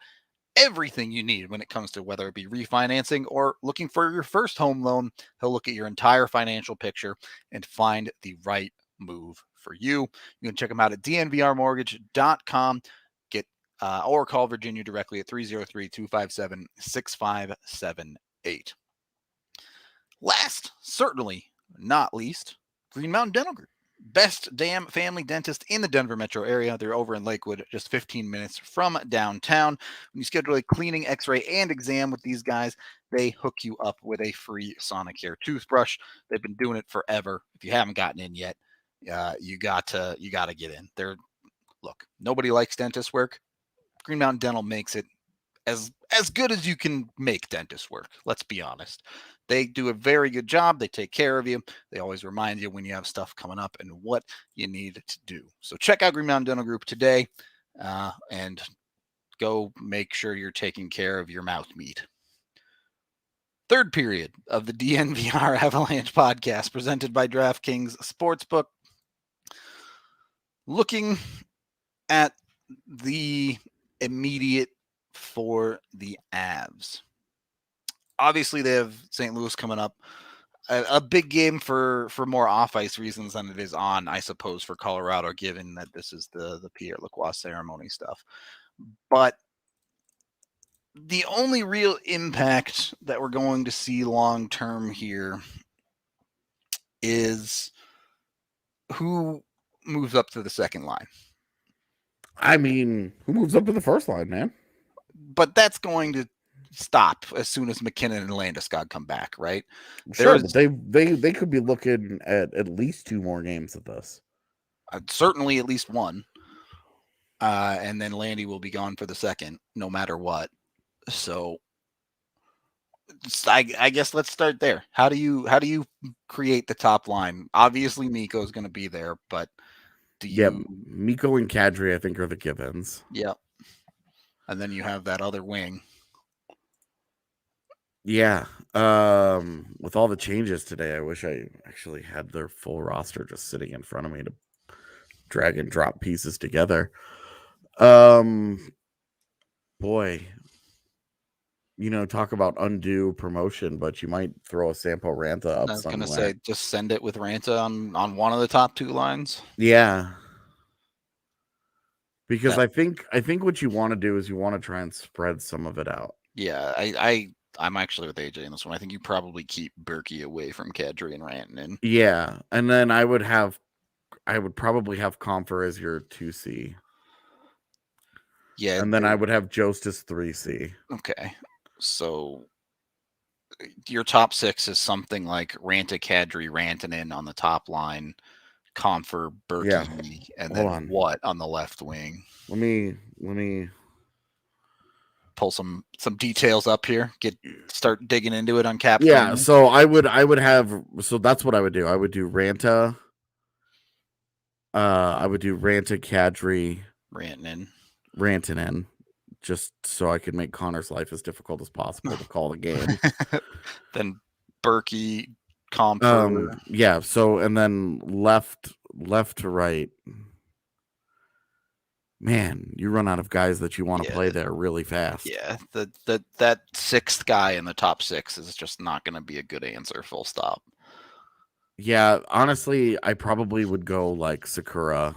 everything you need when it comes to whether it be refinancing or looking for your first home loan. He'll look at your entire financial picture and find the right move for you. You can check him out at dnvrmortgage.com. Or call Virginia directly at 303-257-6578. Last, certainly not least, Green Mountain Dental Group. Best damn family dentist in the Denver metro area. They're over in Lakewood, just 15 minutes from downtown. When you schedule a cleaning, x-ray, and exam with these guys, they hook you up with a free Sonicare toothbrush. They've been doing it forever. If you haven't gotten in yet, you got to get in. Look, nobody likes dentist work. Green Mountain Dental makes it as good as you can make dentist work. Let's be honest. They do a very good job. They take care of you. They always remind you when you have stuff coming up and what you need to do. So check out Green Mountain Dental Group today and go make sure you're taking care of your mouth meat. Third period of the DNVR Avalanche podcast presented by DraftKings Sportsbook. Looking at the immediate for the Avs. Obviously, they have St. Louis coming up. A big game for more off-ice reasons than it is on, I suppose, for Colorado, given that this is the Pierre Lacroix ceremony stuff. But the only real impact that we're going to see long-term here is who moves up to the second line. I mean, who moves up to the first line, man? But that's going to stop as soon as McKinnon and Landeskog come back, right? Sure, but they could be looking at least 2 more games of this. Certainly at least one. And then Landy will be gone for the second, no matter what. So I guess let's start there. How do you create the top line? Obviously, Mikko is going to be there, but Mikko and Kadri, I think, are the givens. Yep. And then you have that other wing. Yeah. With all the changes today, I wish I actually had their full roster just sitting in front of me to drag and drop pieces together. Boy, talk about undue promotion, but you might throw a Sampo Ranta up somewhere. I was going to say, just send it with Ranta on one of the top 2 lines. Yeah. Because I think what you want to do is you want to try and spread some of it out. Yeah, I'm actually with AJ in this one. I think you probably keep Berkey away from Kadri and Rantanen. Yeah, and then I would probably have Comfer as your 2C. Yeah, and then I would have Jost as 3C. Okay, so your top 6 is something like Ranta, Kadri, Rantanen on the top line, Comfer, Berkey, and then what on the left wing? Let me pull some details up here. Start digging into it on cap. Yeah, so I would have. So that's what I would do. I would do Ranta. I would do Ranta, Kadri, Rantanen, just so I could make Connor's life as difficult as possible to call the game. Then Berkey, Comfer. Yeah. So and then left to right. Man, you run out of guys that you want to play there really fast. Yeah, that 6th guy in the top 6 is just not going to be a good answer. Full stop. Yeah, honestly, I probably would go like Sakura,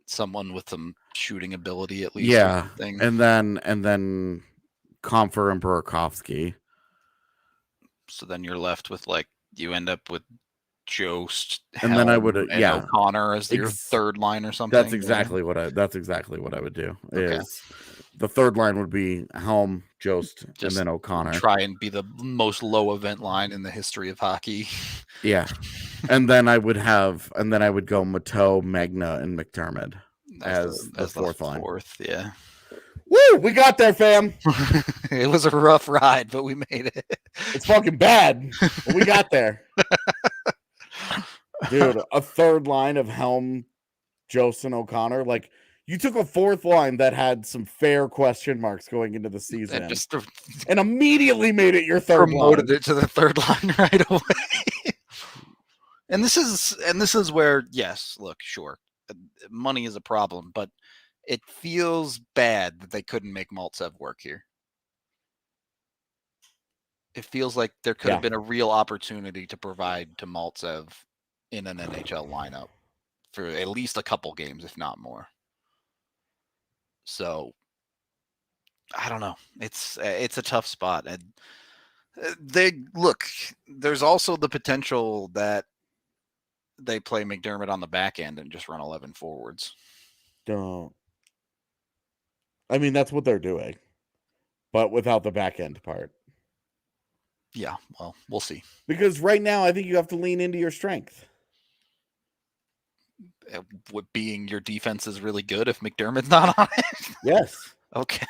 someone with some shooting ability at least. Yeah, and then Comfer and Burakovsky. So then you're left with you end up with Jost, and then I would O'Connor as your third line or something. That's exactly what I would do. Okay. Is the third line would be Helm, Jost, and then O'Connor. Try and be the most low event line in the history of hockey. Yeah, and then I would go Mateau, Magna, and McDermott as the fourth line. Yeah. Woo! We got there, fam. It was a rough ride, but we made it. It's fucking bad, but we got there. Dude, a third line of Helm, Jost, and O'Connor. You took a fourth line that had some fair question marks going into the season and immediately made it your third line. Promoted it to the third line right away. And this is where, yes, look, sure, money is a problem, but It feels bad that they couldn't make Maltsev work here. It feels like there could have been a real opportunity to provide to Maltsev in an NHL lineup for at least a couple games, if not more. So I don't know. It's a tough spot. And there's also the potential that they play McDermott on the back end and just run 11 forwards. Don't. I mean, that's what they're doing, but without the back end part. Yeah, well, we'll see. Because right now, I think you have to lean into your strength. What being your defense is really good if McDermott's not on it? Yes. Okay.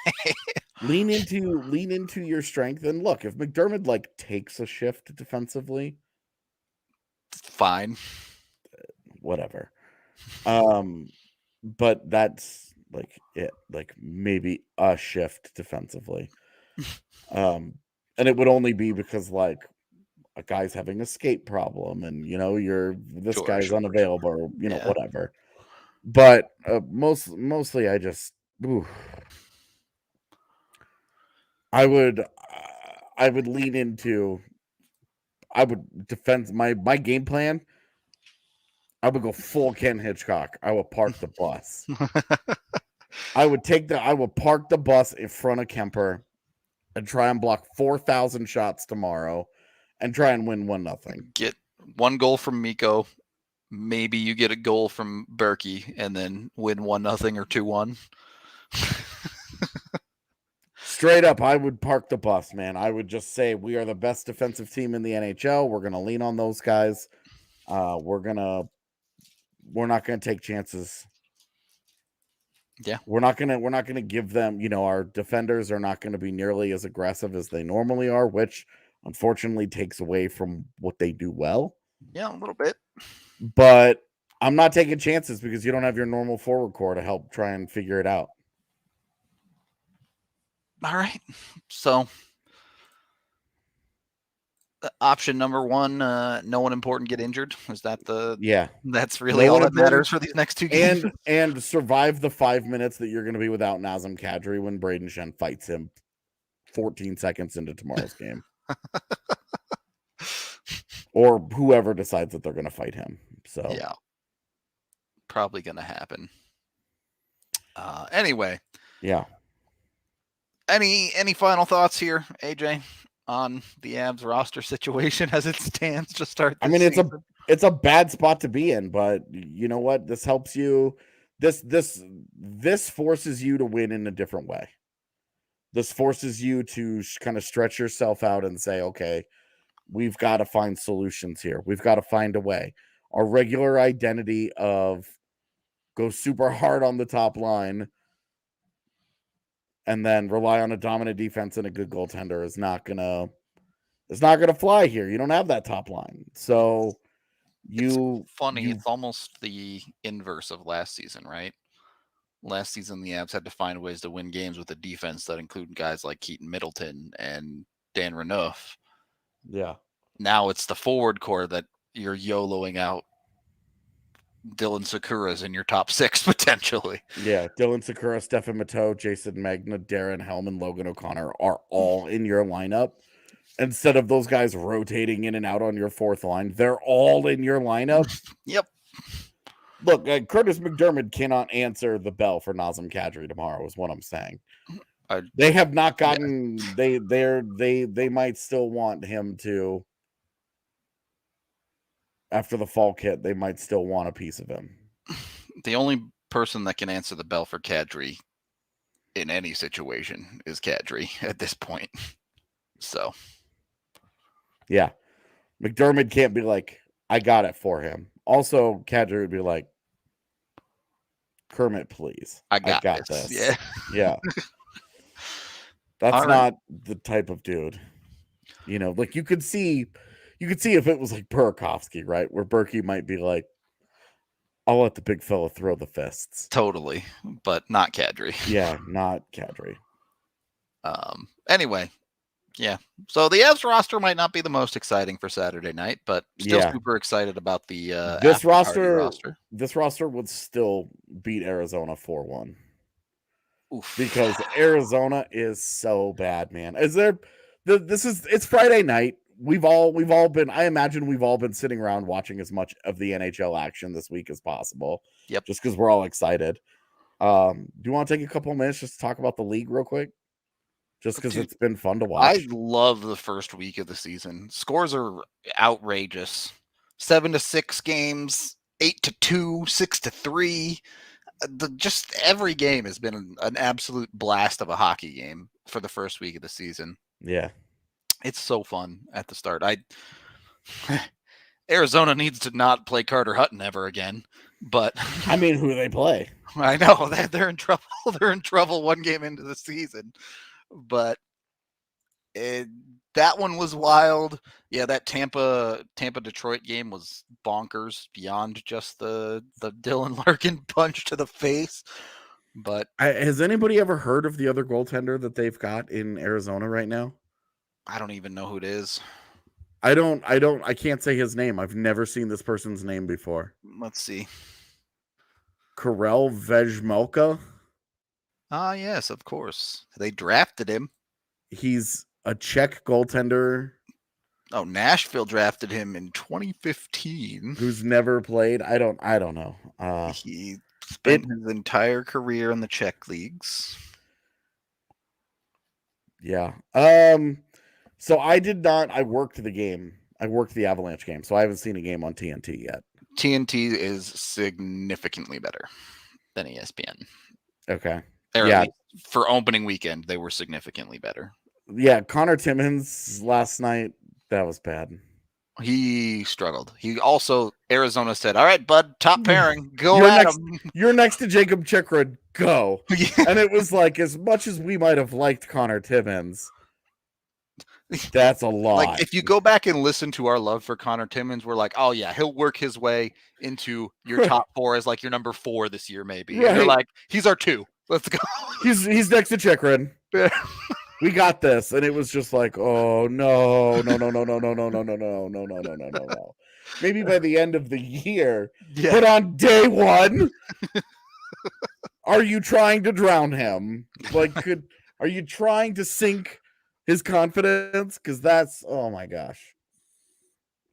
lean into your strength, and look, if McDermott takes a shift defensively, fine. Whatever. But that's it. Maybe a shift defensively. And it would only be because a guy's having a skate problem, and this guy's unavailable, or whatever. But mostly, I would lean into. I would defend my game plan. I would go full Ken Hitchcock. I will park the bus. I will park the bus in front of Kemper and try and block 4,000 shots tomorrow and try and win 1-0. Get 1 goal from Mikko. Maybe you get a goal from Berkey and then win 1-0 or 2-1. Straight up, I would park the bus, man. I would just say we are the best defensive team in the NHL. We're going to lean on those guys. We're not going to take chances. Yeah. We're not going to give them, our defenders are not going to be nearly as aggressive as they normally are, which unfortunately takes away from what they do well. Yeah, a little bit. But I'm not taking chances because you don't have your normal forward core to help try and figure it out. All right. So option number 1, no one important get injured. Is that that's really all that matters for these next 2 games? And survive the 5 minutes that you're going to be without Nazem Kadri when Braden Shen fights him 14 seconds into tomorrow's game. Or whoever decides that they're going to fight him. So yeah, probably going to happen. Anyway. Yeah. Any final thoughts here, AJ, on the Avs roster situation as it stands to start this season? It's a bad spot to be in, but you know what? This helps you. This forces you to win in a different way. This forces you to kind of stretch yourself out and say, okay, we've got to find solutions here. We've got to find a way. Our regular identity of go super hard on the top line and then rely on a dominant defense and a good goaltender is not gonna fly here. You don't have that top line. So it's funny. It's almost the inverse of last season, right? Last season, the Avs had to find ways to win games with a defense that included guys like Keaton Middleton and Dan Renouf. Yeah. Now it's the forward core that you're YOLOing out Dylan Sakura's in your top 6 potentially. Yeah, Dylan Sakura, Stefan Matteau, Jason Magna, Darren Hellman, Logan O'Connor are all in your lineup. Instead of those guys rotating in and out on your fourth line, they're all in your lineup. Yep. Look, Curtis McDermott cannot answer the bell for Nazem Kadri tomorrow, is what I'm saying. They have not gotten. Yeah. They might still want him to. After the fall kit, they might still want a piece of him. The only person that can answer the bell for Kadri in any situation is Kadri at this point. So, yeah. McDermott can't be like, I got it for him. Also, Kadri would be like, Kermit, please. I got this. Yeah. Yeah. That's not the type of dude. You could see if it was like Burakovsky, right? Where Berkey might be like, I'll let the big fella throw the fists. Totally, but not Kadri. Yeah, not Kadri. Anyway, yeah. So the Avs roster might not be the most exciting for Saturday night, but still super excited about the this roster. This roster would still beat Arizona 4-1. Oof. Because Arizona is so bad, man. It's Friday night. We've all been, I imagine we've all been sitting around watching as much of the NHL action this week as possible. Yep. Just because we're all excited. Do you want to take a couple of minutes just to talk about the league real quick? Just because it's been fun to watch. I love the first week of the season. Scores are outrageous. 7-6 games, 8-2, 6-3. Just every game has been an absolute blast of a hockey game for the first week of the season. Yeah. It's so fun at the start. Arizona needs to not play Carter Hutton ever again, but I mean, who do they play? I know they're in trouble. They're in trouble one game into the season, but that one was wild. Yeah, that Tampa Detroit game was bonkers beyond just the Dylan Larkin punch to the face. But has anybody ever heard of the other goaltender that they've got in Arizona right now? I don't even know who it is. I can't say his name. I've never seen this person's name before. Let's see. Karel Vejmelka. Ah, yes, of course. They drafted him. He's a Czech goaltender. Oh, Nashville drafted him in 2015. Who's never played? I don't know. He spent his entire career in the Czech leagues. Yeah. So I worked the game. I worked the Avalanche game, so I haven't seen a game on TNT yet. TNT is significantly better than ESPN. Okay. Yeah. For opening weekend, they were significantly better. Yeah, Connor Timmins last night, that was bad. He struggled. He also, Arizona said, all right, bud, top pairing, go at him. You're next to Jacob Chikrin, go. Yeah. And it was like, as much as we might have liked Connor Timmins, that's a lot. Like, if you go back and listen to our love for Connor Timmins, we're like, oh yeah, he'll work his way into your top 4 as like your number 4 this year, maybe. Right. And you're like, he's our 2. Let's go. He's next to Chikrin. We got this. And it was just like, oh no. Maybe by the end of the year. Yeah. But on day 1, are you trying to drown him? Like, are you trying to sink his confidence? Because that's, oh my gosh.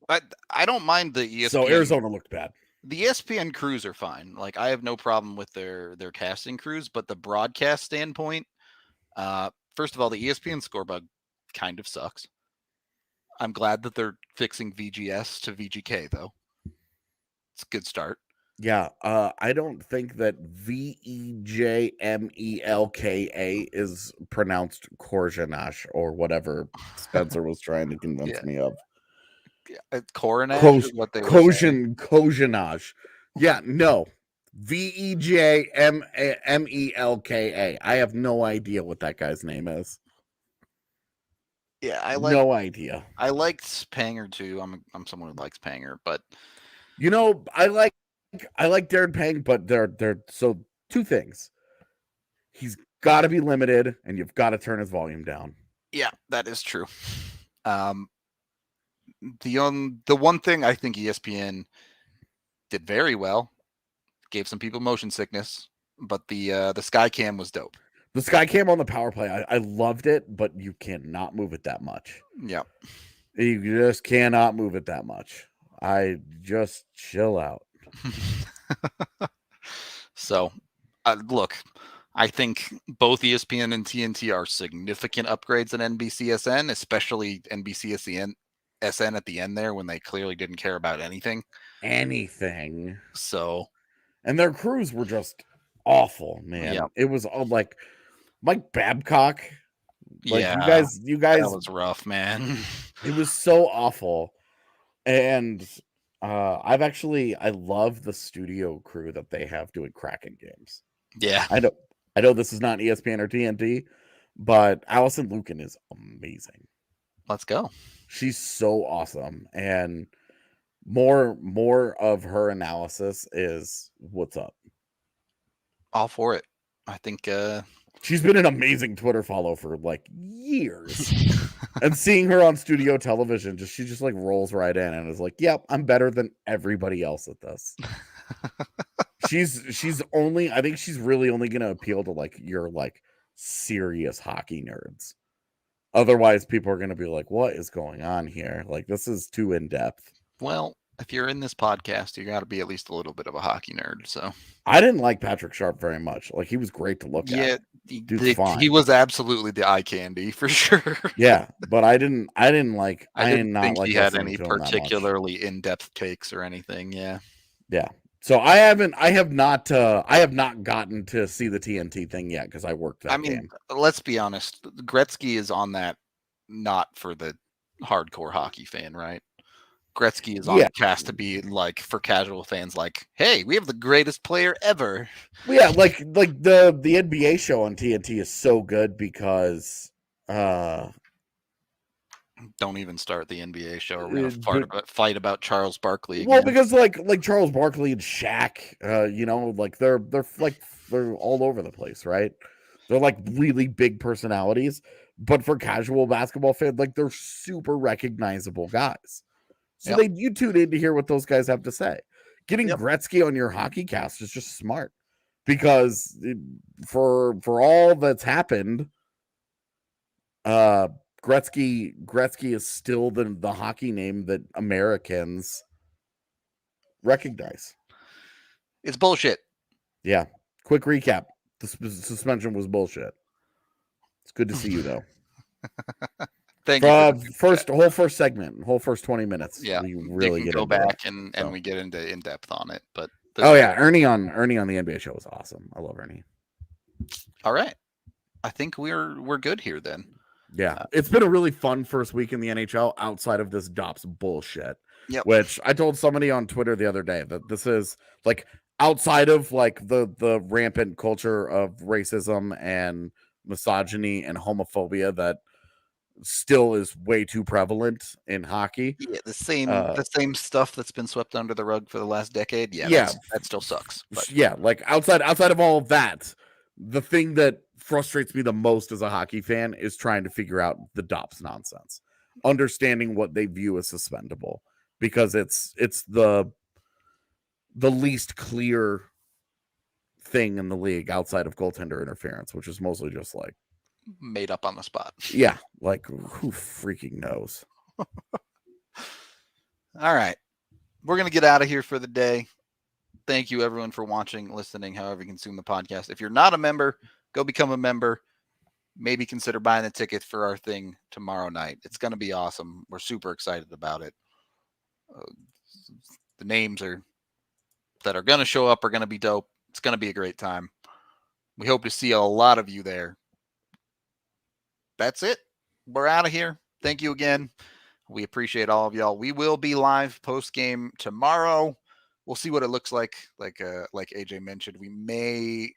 I don't mind the ESPN. So Arizona looked bad. The ESPN crews are fine. Like, I have no problem with their casting crews, but the broadcast standpoint, first of all, the ESPN scorebug kind of sucks. I'm glad that they're fixing VGS to VGK, though. It's a good start. Yeah, I don't think that VEJMELKA is pronounced Korjanash or whatever Spencer was trying to convince me of. Coronash is what they were saying. Kojanaj. Yeah, no. VEJMELKA. I have no idea what that guy's name is. Yeah, no idea. I liked Panger too. I'm someone who likes Panger, but I like Darren Pang, but they're so 2 things. He's got to be limited, and you've got to turn his volume down. Yeah, that is true. The one thing I think ESPN did very well, gave some people motion sickness, but the Skycam was dope. The Skycam on the power play, I loved it, but you cannot move it that much. Yeah. You just cannot move it that much. I just chill out. So, look, I think both ESPN and TNT are significant upgrades in NBCSN, especially NBCSN at the end there when they clearly didn't care about anything. So, and their crews were just awful, man. Yeah. It was all like Mike Babcock. Like, yeah, you guys, that was rough, man. It was so awful. And I love the studio crew that they have doing Kraken games. Yeah. I know this is not ESPN or TNT, but Allison Lucan is amazing. Let's go. She's so awesome. And more of her analysis is what's up. All for it. I think she's been an amazing Twitter follow for like years. And seeing her on studio television, she just like rolls right in and is like, yep, I'm better than everybody else at this. she's only, I think she's really only going to appeal to like your like serious hockey nerds. Otherwise, people are going to be like, what is going on here? Like, this is too in depth. Well, if you're in this podcast, you got to be at least a little bit of a hockey nerd. So I didn't like Patrick Sharp very much. Like, he was great to look at. Dude's fine. He was absolutely the eye candy for sure. Yeah, but I didn't like. I didn't think he had any particularly in-depth takes or anything. Yeah. So I have not gotten to see the TNT thing yet because I worked that game. Let's be honest. Gretzky is on that not for the hardcore hockey fan, right? Gretzky is on the cast to be like for casual fans, like, hey, we have the greatest player ever. Yeah, like the NBA show on TNT is so good because don't even start the NBA show. Or we're gonna fight about Charles Barkley again. Well, because like Charles Barkley and Shaq, you know, like they're all over the place, right? They're like really big personalities, but for casual basketball fans, like they're super recognizable guys. So you tune in to hear what those guys have to say. Getting Gretzky on your hockey cast is just smart because for all that's happened, Gretzky is still the hockey name that Americans recognize. It's bullshit. Yeah. Quick recap. The suspension was bullshit. It's good to see you though. Thank you. Whole first segment, whole first 20 minutes. Yeah, we really get go into back and we get into in depth on it. But Ernie on the NBA show was awesome. I love Ernie. All right, I think we're good here then. Yeah, it's been a really fun first week in the NHL outside of this Dops bullshit. Yep. Which I told somebody on Twitter the other day that this is like outside of like the rampant culture of racism and misogyny and homophobia that still is way too prevalent in hockey. Yeah, the same stuff that's been swept under the rug for the last decade. Yeah, that still sucks. But. Yeah, like outside of all of that, the thing that frustrates me the most as a hockey fan is trying to figure out the Dops nonsense, understanding what they view as suspendable, because it's the least clear thing in the league outside of goaltender interference, which is mostly just like made up on the spot. Yeah, like who freaking knows? All right, we're gonna get out of here for the day. Thank you everyone for watching, listening, however you consume the podcast. If you're not a member, go become a member. Maybe consider buying a ticket for our thing tomorrow night. It's gonna be awesome. We're super excited about it. The names that are gonna show up are gonna be dope. It's gonna be a great time. We hope to see a lot of you there. That's it. We're out of here. Thank you again. We appreciate all of y'all. We will be live post game tomorrow. We'll see what it looks like. Like AJ mentioned, we may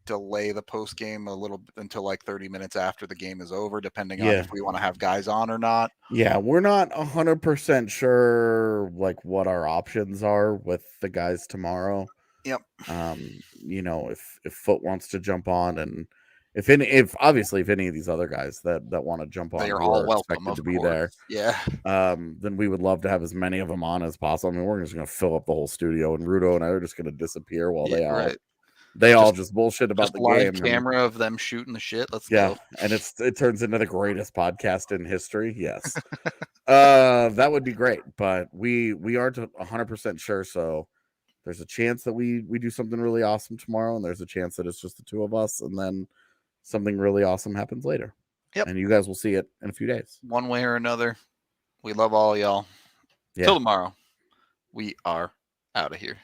delay the post game a little bit until like 30 minutes after the game is over, depending on if we want to have guys on or not. Yeah, we're not 100% sure like what our options are with the guys tomorrow. Yep. You know, if Foot wants to jump on, and if any of these other guys that want to jump on, they are all welcome to be there. Yeah. Then we would love to have as many of them on as possible. I mean, we're just going to fill up the whole studio, and Rudo and I are just going to disappear while they all just bullshit about the live game. Camera of them shooting the shit. Let's go. And it turns into the greatest podcast in history. Yes. That would be great, but we aren't 100% sure. So there's a chance that we do something really awesome tomorrow, and there's a chance that it's just the two of us, and then something really awesome happens later. Yep. And you guys will see it in a few days. One way or another. We love all y'all. Till tomorrow. We are out of here.